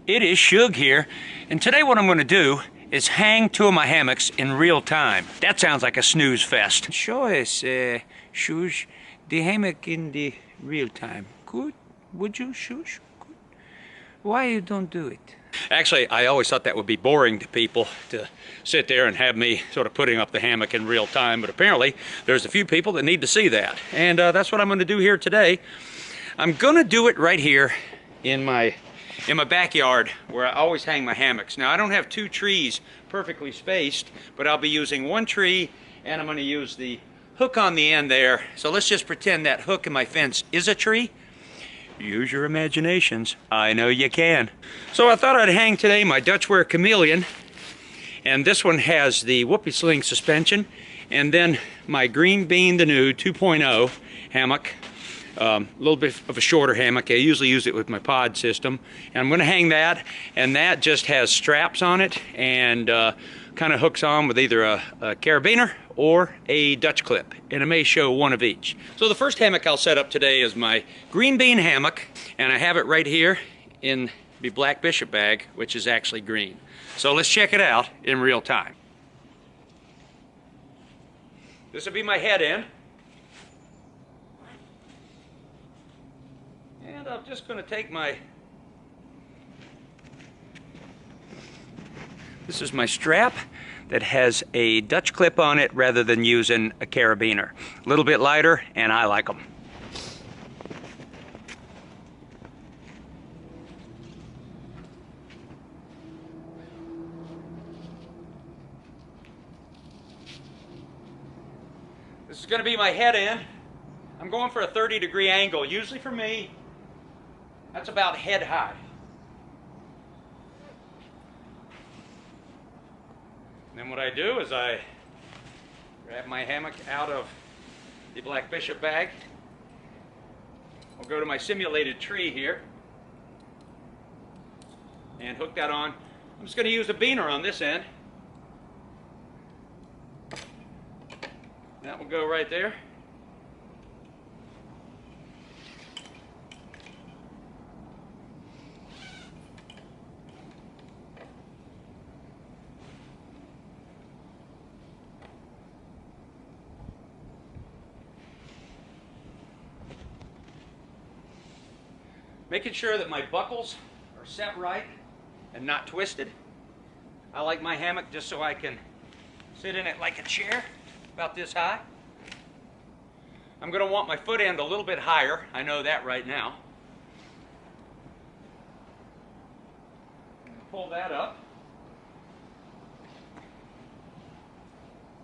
It is Shug here, and today what I'm going to do is hang two of my hammocks in real time. That sounds like a snooze fest. Show us, Shush, the hammock in the real time. Good? Would you, Shush? Good. Why you don't do it? Actually, I always thought that would be boring to people to sit there and have me sort of putting up the hammock in real time, but apparently there's a few people that need to see that. And that's what I'm going to do here today. I'm going to do it right here in my backyard where I always hang my hammocks. Now I don't have two trees perfectly spaced, but I'll be using one tree and I'm going to use the hook on the end there. So let's just pretend that hook in my fence is a tree. Use your imaginations. I know you can. So I thought I'd hang today my Dutch-Ware Chameleon, and this one has the Whoopie Sling suspension, and then my Green Bean the New 2.0 hammock. A little bit of a shorter hammock. I usually use it with my pod system, and I'm going to hang that, and that just has straps on it and kind of hooks on with either a carabiner or a Dutch clip, and I may show one of each. So the first hammock I'll set up today is my Green Bean hammock, and I have it right here in the Black Bishop bag, which is actually green. So let's check it out in real time. This will be my head end. And I'm just going to take this is my strap that has a Dutch clip on it rather than using a carabiner. A little bit lighter, and I like them. This is going to be my head end. I'm going for a 30-degree angle. Usually for me, that's about head high. And then what I do is I grab my hammock out of the Black Bishop bag. I'll go to my simulated tree here and hook that on. I'm just going to use a beaner on this end. That will go right there. Making sure that my buckles are set right and not twisted. I like my hammock just so I can sit in it like a chair, about this high. I'm going to want my foot end a little bit higher. I know that right now. Pull that up.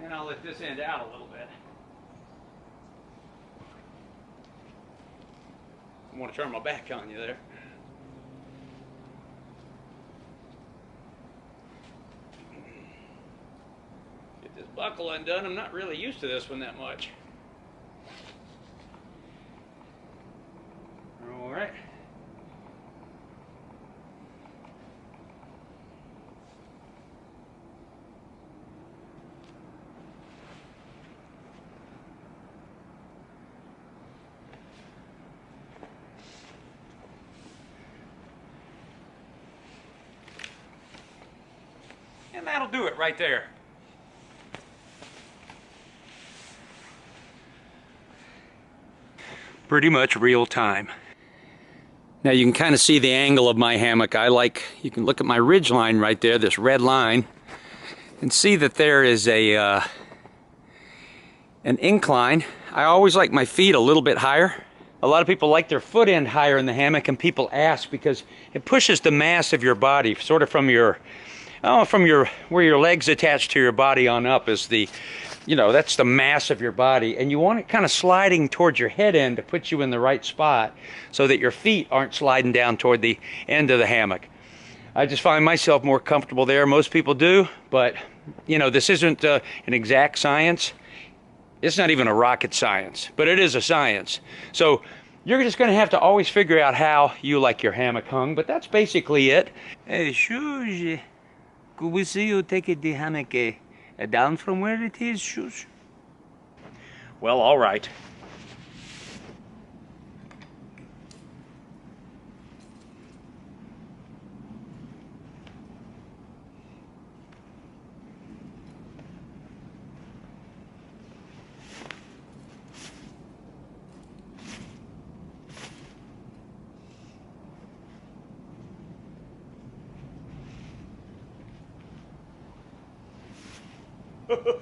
And I'll let this end out a little bit. I want to turn my back on you there. Get this buckle undone. I'm not really used to this one that much. All right. And that'll do it right there. Pretty much real time. Now you can kind of see the angle of my hammock. You can look at my ridge line right there, this red line, and see that there is an incline. I always like my feet a little bit higher. A lot of people like their foot end higher in the hammock, and people ask because it pushes the mass of your body sort of from where your legs attached to your body on up is that's the mass of your body, and you want it kind of sliding towards your head end to put you in the right spot so that your feet aren't sliding down toward the end of the hammock. I just find myself more comfortable there. Most people do, but this isn't an exact science. It's not even a rocket science, but it is a science. So you're just going to have to always figure out how you like your hammock hung, but that's basically it. Hey, sure. Could we see you take the hammock down from where it is, Shush? Well, all right. So,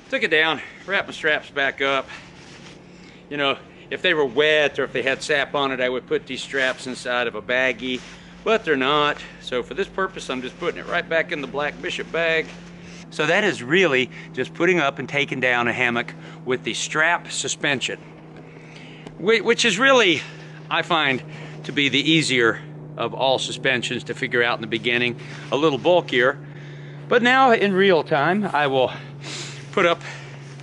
took it down, wrapped my straps back up. You know, if they were wet or if they had sap on it, I would put these straps inside of a baggie, but they're not. So for this purpose, I'm just putting it right back in the Black Bishop bag. So that is really just putting up and taking down a hammock with the strap suspension, which is really, I find, to be the easier of all suspensions to figure out in the beginning, a little bulkier. But now in real time, I will put up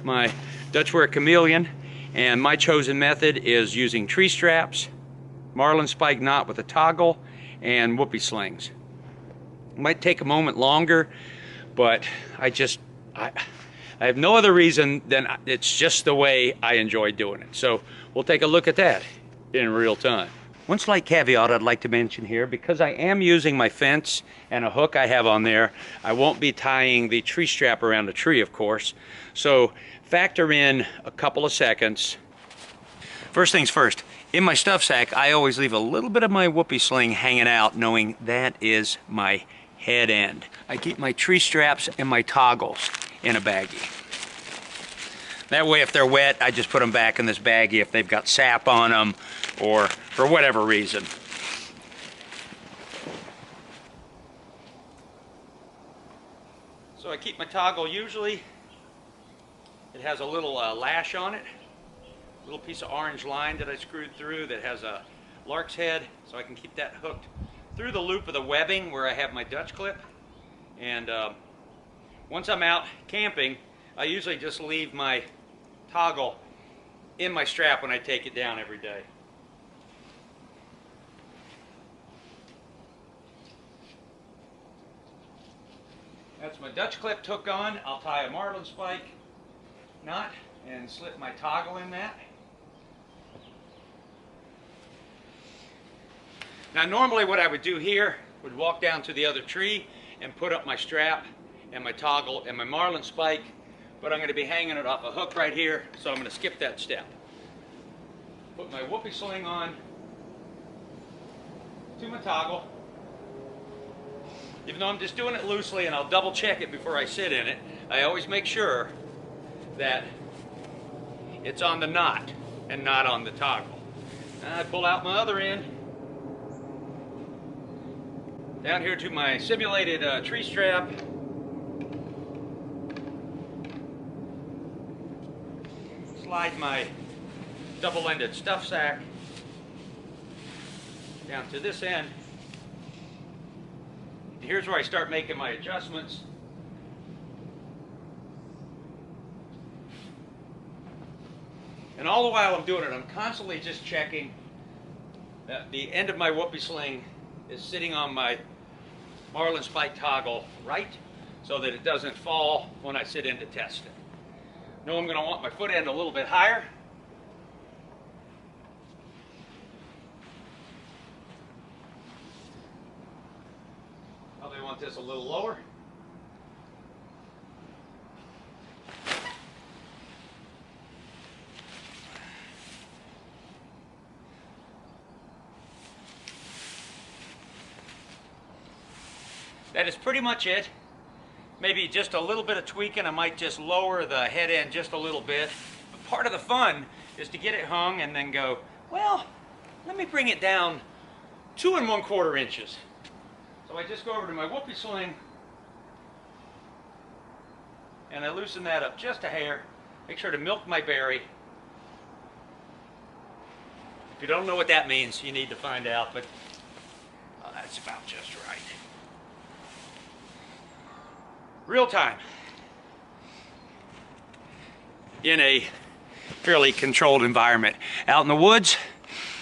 my Dutchware Chameleon, and my chosen method is using tree straps, marlin spike knot with a toggle, and whoopee slings. It might take a moment longer, but I have no other reason than it's just the way I enjoy doing it. So we'll take a look at that in real time. One slight caveat I'd like to mention here, because I am using my fence and a hook I have on there, I won't be tying the tree strap around the tree, of course. So factor in a couple of seconds. First things first, in my stuff sack, I always leave a little bit of my whoopee sling hanging out, knowing that is my head end. I keep my tree straps and my toggles in a baggie. That way, if they're wet, I just put them back in this baggie if they've got sap on them or for whatever reason. So I keep my toggle, usually it has a little lash on it, a little piece of orange line that I screwed through that has a lark's head, so I can keep that hooked through the loop of the webbing where I have my Dutch clip. And once I'm out camping, I usually just leave my toggle in my strap when I take it down every day. That's my Dutch clip hook on. I'll tie a marlin spike knot and slip my toggle in that. Now normally what I would do here would walk down to the other tree and put up my strap and my toggle and my marlin spike, but I'm going to be hanging it off a hook right here, so I'm going to skip that step. Put my whoopee sling on to my toggle. Even though I'm just doing it loosely and I'll double check it before I sit in it, I always make sure that it's on the knot and not on the toggle. And I pull out my other end. Down here to my simulated tree strap. Slide my double-ended stuff sack down to this end. And here's where I start making my adjustments. And all the while I'm doing it, I'm constantly just checking that the end of my whoopee sling is sitting on my marlin spike toggle right, so that it doesn't fall when I sit in to test it. Know I'm going to want my foot end a little bit higher. Probably want this a little lower. That is pretty much it. Maybe just a little bit of tweaking. I might just lower the head end just a little bit. But part of the fun is to get it hung and then go, well, let me bring it down 2 1/4 inches. So I just go over to my whoopee sling and I loosen that up just a hair. Make sure to milk my berry. If you don't know what that means, you need to find out, but that's about just right. Real time. In a fairly controlled environment. Out in the woods,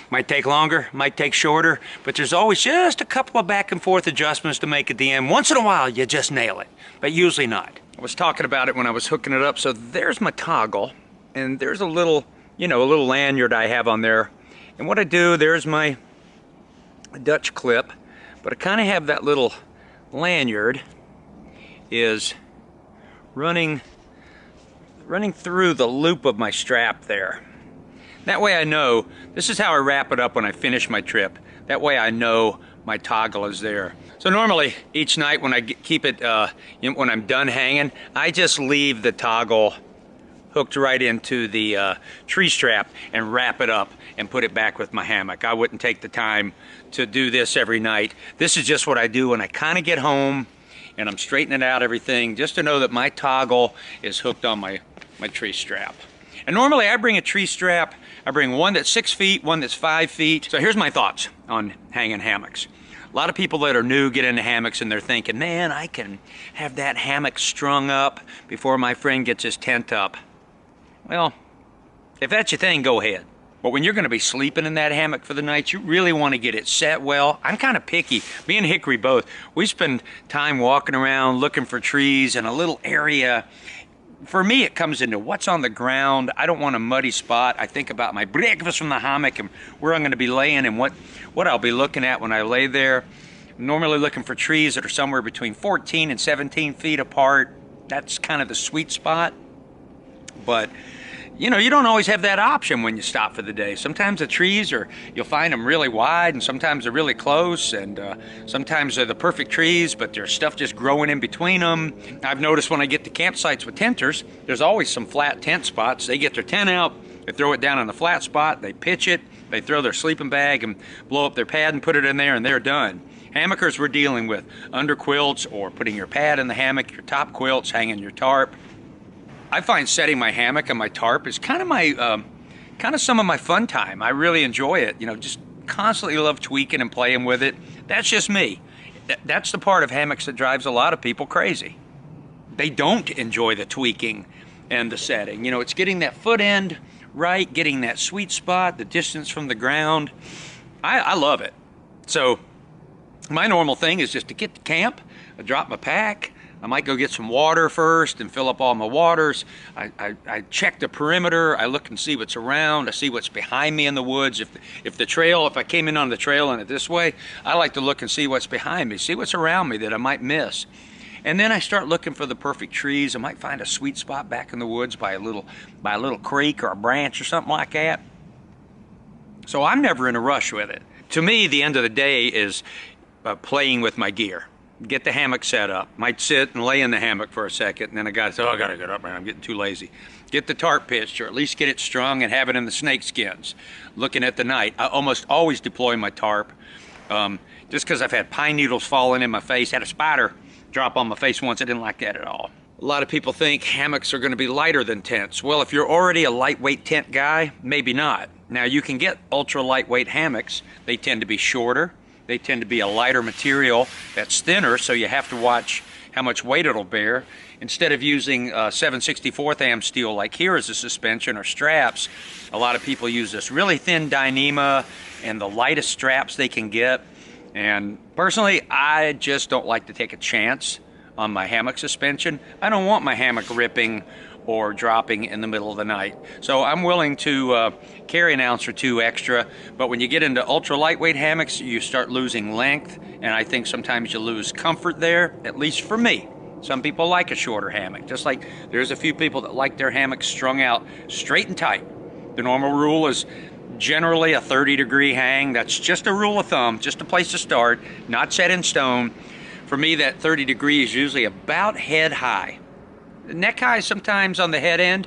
might take longer, might take shorter, but there's always just a couple of back and forth adjustments to make at the end. Once in a while, you just nail it, but usually not. I was talking about it when I was hooking it up. So there's my toggle, and there's a little, a little lanyard I have on there. And what I do, there's my Dutch clip, but I kind of have that little lanyard is running running through the loop of my strap there. That way I know, this is how I wrap it up when I finish my trip. That way I know my toggle is there. So normally each night when I keep it, when I'm done hanging, I just leave the toggle hooked right into the tree strap and wrap it up and put it back with my hammock. I wouldn't take the time to do this every night. This is just what I do when I kind of get home and I'm straightening out everything, just to know that my toggle is hooked on my tree strap. And normally I bring a tree strap. I bring one that's 6 feet, one that's 5 feet. So here's my thoughts on hanging hammocks. A lot of people that are new get into hammocks and they're thinking, man, I can have that hammock strung up before my friend gets his tent up. Well, if that's your thing, go ahead. But when you're going to be sleeping in that hammock for the night, you really want to get it set well. I'm kind of picky. Me and Hickory both. We spend time walking around looking for trees in a little area. For me, it comes into what's on the ground. I don't want a muddy spot. I think about my breakfast from the hammock and where I'm going to be laying and what I'll be looking at when I lay there. I'm normally looking for trees that are somewhere between 14 and 17 feet apart. That's kind of the sweet spot. But you know, you don't always have that option when you stop for the day. Sometimes the trees you'll find them really wide, and sometimes they're really close, and sometimes they're the perfect trees, but there's stuff just growing in between them. I've noticed when I get to campsites with tenters, there's always some flat tent spots. They get their tent out, they throw it down on the flat spot, they pitch it, they throw their sleeping bag and blow up their pad and put it in there, and they're done. Hammockers we're dealing with under quilts or putting your pad in the hammock, your top quilts, hanging your tarp. I find setting my hammock and my tarp is kind of my, some of my fun time. I really enjoy it. You know, just constantly love tweaking and playing with it. That's just me. That's the part of hammocks that drives a lot of people crazy. They don't enjoy the tweaking and the setting. You know, it's getting that foot end right, getting that sweet spot, the distance from the ground. I love it. So my normal thing is just to get to camp, I drop my pack, I might go get some water first and fill up all my waters. I check the perimeter. I look and see what's around. I see what's behind me in the woods. If I came in on the trail and it this way, I like to look and see what's behind me, see what's around me that I might miss. And then I start looking for the perfect trees. I might find a sweet spot back in the woods by a little creek or a branch or something like that. So I'm never in a rush with it. To me, the end of the day is playing with my gear. Get the hammock set up. Might sit and lay in the hammock for a second, and then a guy says, oh, I gotta get up, man, I'm getting too lazy. Get the tarp pitched, or at least get it strung and have it in the snake skins. Looking at the night. I almost always deploy my tarp, just because I've had pine needles falling in my face. Had a spider drop on my face once. I didn't like that at all. A lot of people think hammocks are gonna be lighter than tents. Well, if you're already a lightweight tent guy, maybe not. Now, you can get ultra lightweight hammocks. They tend to be shorter. They tend to be a lighter material that's thinner, so you have to watch how much weight it'll bear. Instead of using 7/64 am steel like here as a suspension or straps, a lot of people use this really thin Dyneema and the lightest straps they can get. And personally, I just don't like to take a chance on my hammock suspension. I don't want my hammock ripping or dropping in the middle of the night. So I'm willing to carry an ounce or two extra, but when you get into ultra lightweight hammocks, you start losing length, and I think sometimes you lose comfort there, at least for me. Some people like a shorter hammock, just like there's a few people that like their hammocks strung out straight and tight. The normal rule is generally a 30-degree hang. That's just a rule of thumb, just a place to start, not set in stone. For me, that 30 degree is usually about head high. Neck high sometimes on the head end,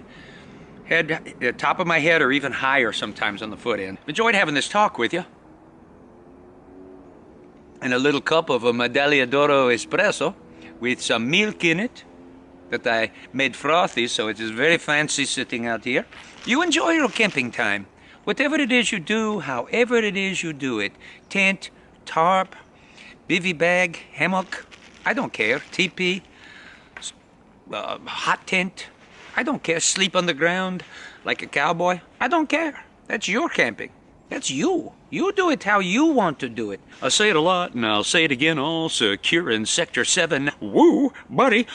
top of my head, or even higher sometimes on the foot end. Enjoyed having this talk with you. And a little cup of a Medaglia d'Oro espresso with some milk in it that I made frothy, so it is very fancy sitting out here. You enjoy your camping time. Whatever it is you do, however it is you do it. Tent, tarp, bivy bag, hammock, I don't care. Teepee. Hot tent, I don't care. Sleep on the ground like a cowboy, I don't care. That's your camping. That's you. You do it how you want to do it. I say it a lot, and I'll say it again, all secure in Sector 7. Woo, buddy.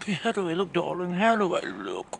Okay, how do I look, darling? How do I look?